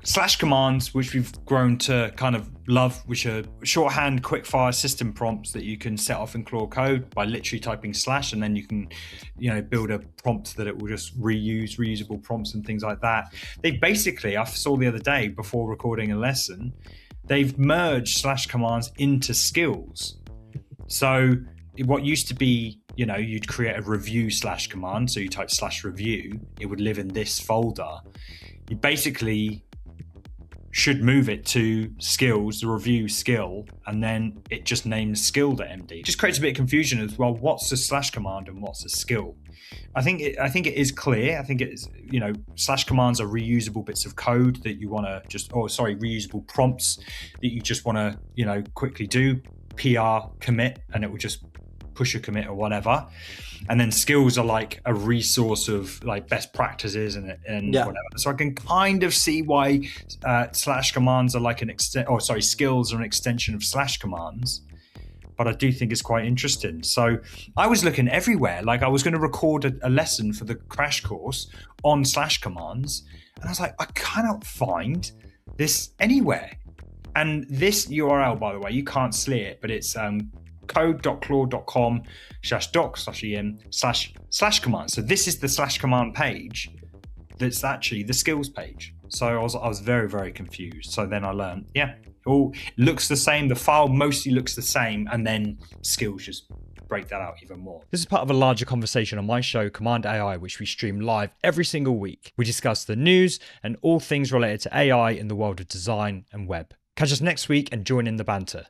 slash commands, which we've grown to kind of love, which are shorthand, quick-fire system prompts that you can set off in Claude Code by literally typing slash, and then you can, build a prompt that it will just reusable prompts and things like that. They basically, I saw the other day before recording a lesson, they've merged slash commands into skills. So what used to be, you'd create a review slash command. So you type slash review, it would live in this folder. You basically should move it to skills, the review skill, and then it just names skill.md. It just creates a bit of confusion as well. What's a slash command and what's a skill? I think it is clear. I think it's, slash commands are reusable bits of code that you want to reusable prompts that you just want to, quickly do, PR commit, and it will just push a commit or whatever. And then skills are like a resource of like best practices and whatever. So I can kind of see why slash commands are like skills are an extension of slash commands. But I do think it's quite interesting. So I was looking everywhere. Like I was going to record a lesson for the crash course on slash commands. And I was like, I cannot find this anywhere. And this URL, by the way, you can't see it, but it's code.claude.com/doc/em//command. So this is the slash command page that's actually the skills page. So I was very, very confused. So then I learned, it all looks the same. The file mostly looks the same, and then skills just break that out even more. This is part of a larger conversation on my show, Cmd+AI, which we stream live every single week. We discuss the news and all things related to AI in the world of design and web. Catch us next week and join in the banter.